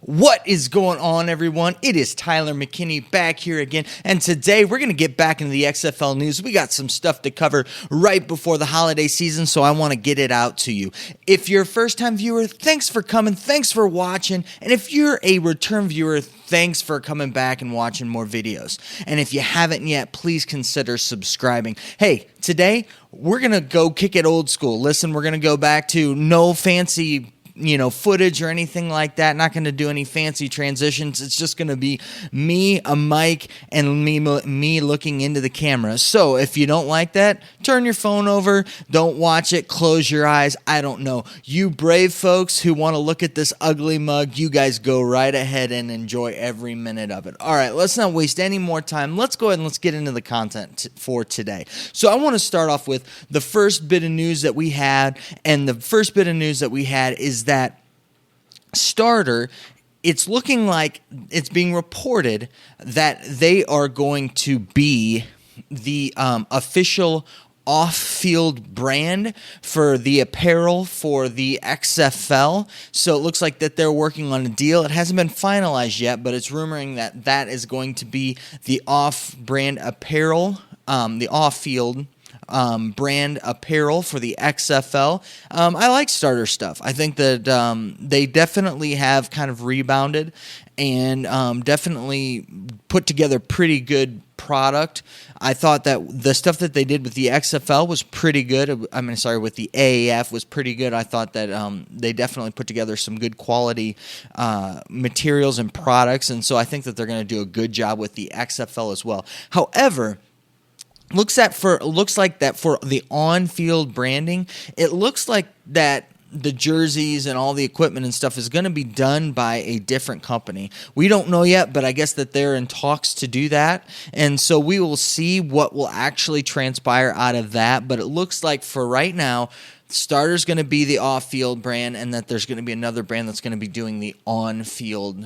What is going on, everyone? It is Tyler McKinney back here again, and today we're going to get back into the XFL news. We got some stuff to cover right before the holiday season, so I want to get it out to you. If you're a first-time viewer, thanks for coming, thanks for watching, and if you're a return viewer, thanks for coming back and watching more videos. And if you haven't yet, please consider subscribing. Hey, today we're going to go kick it old school. Listen, we're going to go back to no fancy footage or anything like that. Not going to do any fancy transitions. It's just going to be me, a mic, and me looking into the camera. So if you don't like that, turn your phone over. Don't watch it. Close your eyes. I don't know. You brave folks who want to look at this ugly mug, you guys go right ahead and enjoy every minute of it. All right, let's not waste any more time. Let's go ahead and let's get into the content for today. So I want to start off with the first bit of news that we had, and the first bit of news that we had is that Starter, it's looking like it's being reported that they are going to be the official off-field brand for the apparel for the XFL. So it looks like that they're working on a deal. It hasn't been finalized yet, but it's rumoring that that is going to be the off-brand apparel, the off-field brand apparel for the XFL. I like Starter stuff. I think that they definitely have kind of rebounded and definitely put together pretty good product. I thought that the stuff that they did with the XFL was pretty good. With the AAF was pretty good. I thought that they definitely put together some good quality materials and products, and so I think that they're going to do a good job with the XFL as well. However, looks like that for the on-field branding, it looks like that the jerseys and all the equipment and stuff is going to be done by a different company. We don't know yet, but I guess that they're in talks to do that, and so we will see what will actually transpire out of that. But it looks like for right now, Starter's going to be the off-field brand, and that there's going to be another brand that's going to be doing the on-field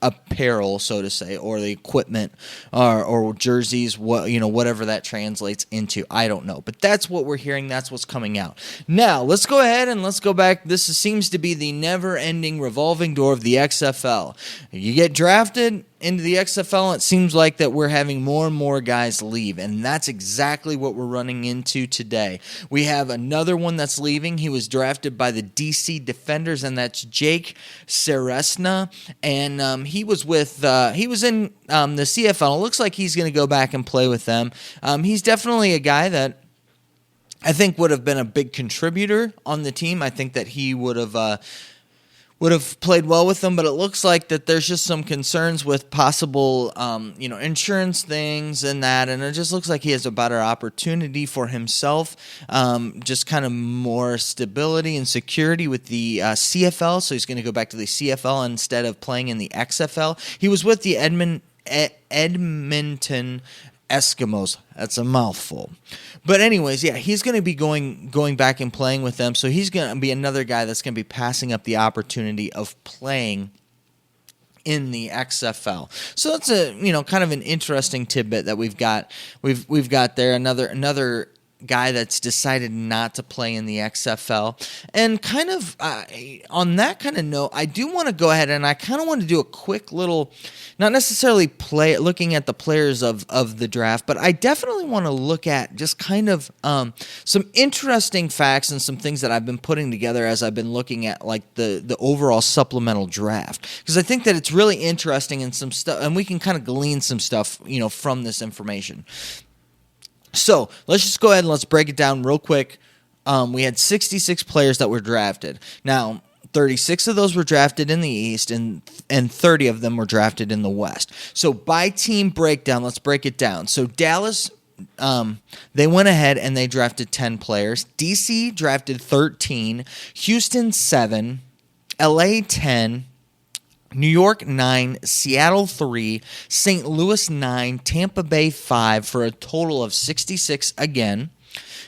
apparel, so to say, or the equipment, or jerseys, whatever that translates into. I don't know, but that's what we're hearing. That's what's coming out. Now, let's go ahead and let's go back. This seems to be the never-ending revolving door of the XFL. You get drafted into the XFL, it seems like that we're having more and more guys leave, and that's exactly what we're running into today. We have another one that's leaving. He was drafted by the DC Defenders, and that's Jake Ceresna, and he was in the CFL. It looks like he's going to go back and play with them. He's definitely a guy that I think would have been a big contributor on the team. I think that he would have played well with them, but it looks like that there's just some concerns with possible, insurance things and that, and it just looks like he has a better opportunity for himself, just kind of more stability and security with the CFL, so he's going to go back to the CFL instead of playing in the XFL. He was with the Edmonton Eskimos. That's a mouthful. But anyways, yeah, he's going to be going back and playing with them. So he's going to be another guy that's going to be passing up the opportunity of playing in the XFL. So that's a kind of an interesting tidbit that we've got. We've got there another guy that's decided not to play in the XFL. And kind of on that kind of note, I do want to go ahead and I kind of want to do a quick little, not necessarily looking at the players of the draft, but I definitely want to look at just kind of some interesting facts and some things that I've been putting together as I've been looking at like the overall supplemental draft, because I think that it's really interesting and some stuff, and we can kind of glean some stuff from this information. So let's just go ahead and let's break it down real quick. We had 66 players that were drafted. Now, 36 of those were drafted in the East, and 30 of them were drafted in the West. So by team breakdown, let's break it down. So Dallas, they went ahead and they drafted 10 players. DC drafted 13. Houston, 7. LA, 10. New York 9, Seattle 3, St. Louis 9, Tampa Bay 5 for a total of 66 again.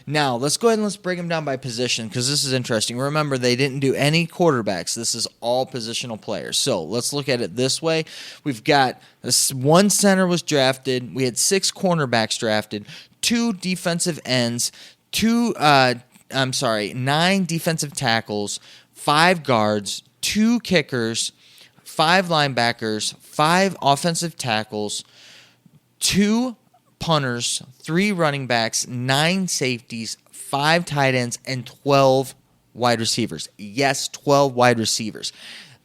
Now, let's go ahead and let's break them down by position because this is interesting. Remember, they didn't do any quarterbacks. This is all positional players. So let's look at it this way. We've got one center was drafted. We had 6 cornerbacks drafted, 2 defensive ends, 9 defensive tackles, 5 guards, 2 kickers, 5 linebackers, 5 offensive tackles, 2 punters, 3 running backs, 9 safeties, 5 tight ends, and 12 wide receivers. Yes, 12 wide receivers.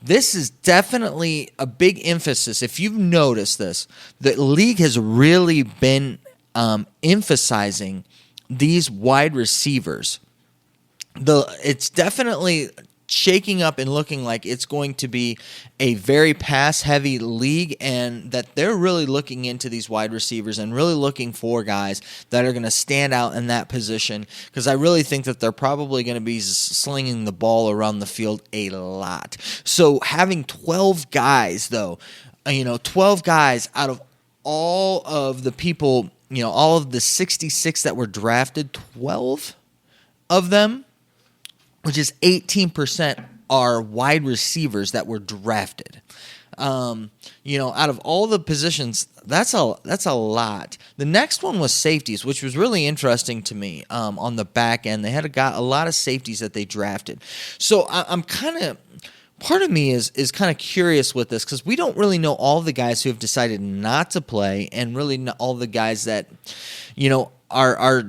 This is definitely a big emphasis. If you've noticed this, the league has really been emphasizing these wide receivers. It's definitely shaking up and looking like it's going to be a very pass-heavy league, and that they're really looking into these wide receivers and really looking for guys that are going to stand out in that position, because I really think that they're probably going to be slinging the ball around the field a lot. So having 12 guys, though, 12 guys out of all of the people, all of the 66 that were drafted, 12 of them, which is 18%, are wide receivers that were drafted. Out of all the positions, that's a lot. The next one was safeties, which was really interesting to me. On the back end, they had a lot of safeties that they drafted. So I'm kind of, part of me is kind of curious with this, because we don't really know all the guys who have decided not to play, and really all the guys that are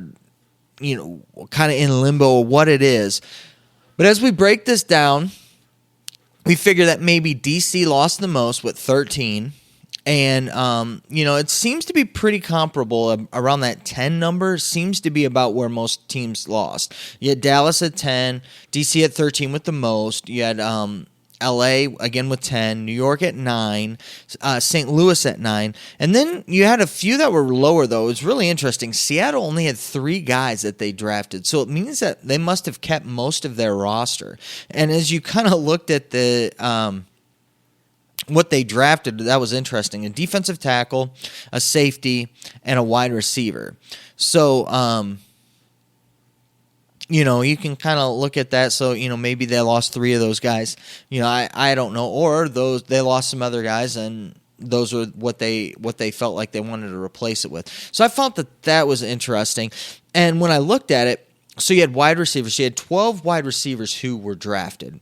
kind of in limbo or what it is. But as we break this down, we figure that maybe DC lost the most with 13. And, it seems to be pretty comparable. Around that 10 number seems to be about where most teams lost. You had Dallas at 10, DC at 13 with the most. You had LA again with 10, New York at 9, St. Louis at 9, and then you had a few that were lower, though. It was really interesting. Seattle only had 3 guys that they drafted, so it means that they must have kept most of their roster. And as you kind of looked at the what they drafted, that was interesting: a defensive tackle, a safety, and a wide receiver. So you can kind of look at that. So, maybe they lost 3 of those guys. I don't know. Or they lost some other guys, and those were what they felt like they wanted to replace it with. So I felt that was interesting. And when I looked at it, so you had wide receivers. You had 12 wide receivers who were drafted.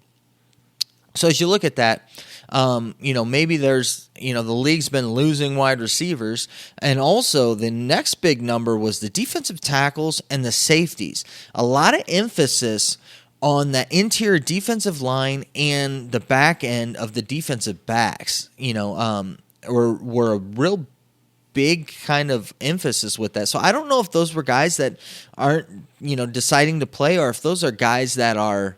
So as you look at that, maybe there's, the league's been losing wide receivers. And also the next big number was the defensive tackles and the safeties. A lot of emphasis on the interior defensive line and the back end of the defensive backs, were a real big kind of emphasis with that. So I don't know if those were guys that aren't, deciding to play, or if those are guys that are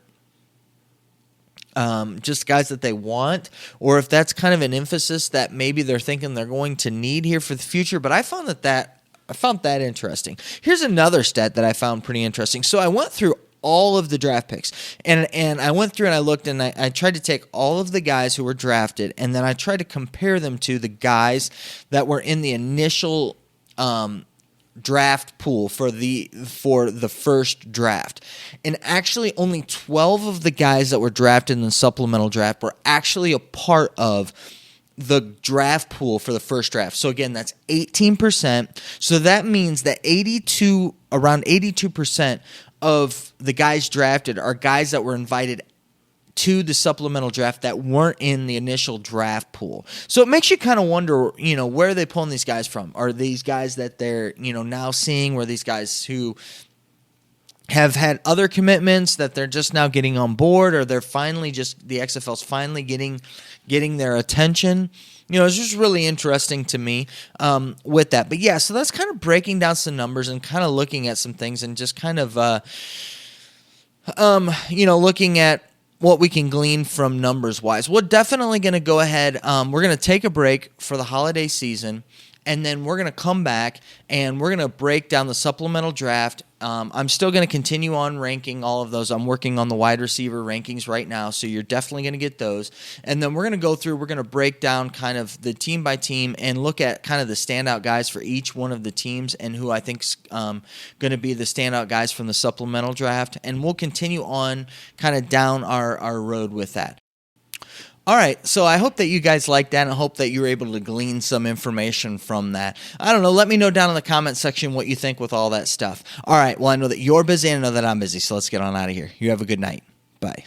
just guys that they want, or if that's kind of an emphasis that maybe they're thinking they're going to need here for the future. But I found that interesting. Here's another stat that I found pretty interesting. So I went through all of the draft picks, and I went through and I looked, and I tried to take all of the guys who were drafted, and then I tried to compare them to the guys that were in the initial draft pool for the first draft. And actually only 12 of the guys that were drafted in the supplemental draft were actually a part of the draft pool for the first draft. So again, that's 18%. So that means that around 82% of the guys drafted are guys that were invited to the supplemental draft that weren't in the initial draft pool. So it makes you kind of wonder, where are they pulling these guys from? Are these guys that they're, now seeing, were these guys who have had other commitments that they're just now getting on board, or they're finally just, the XFL's finally getting their attention? It's just really interesting to me with that. But yeah, so that's kind of breaking down some numbers and kind of looking at some things, and just kind of, looking at what we can glean from numbers-wise. We're definitely going to go ahead. We're going to take a break for the holiday season, and then we're going to come back, and we're going to break down the supplemental draft. I'm still going to continue on ranking all of those. I'm working on the wide receiver rankings right now, so you're definitely going to get those. And then we're going to go through, we're going to break down kind of the team by team and look at kind of the standout guys for each one of the teams, and who I think's going to be the standout guys from the supplemental draft. And we'll continue on kind of down our road with that. All right, so I hope that you guys liked that, and I hope that you were able to glean some information from that. I don't know, let me know down in the comment section what you think with all that stuff. All right, well, I know that you're busy, and I know that I'm busy, so let's get on out of here. You have a good night. Bye.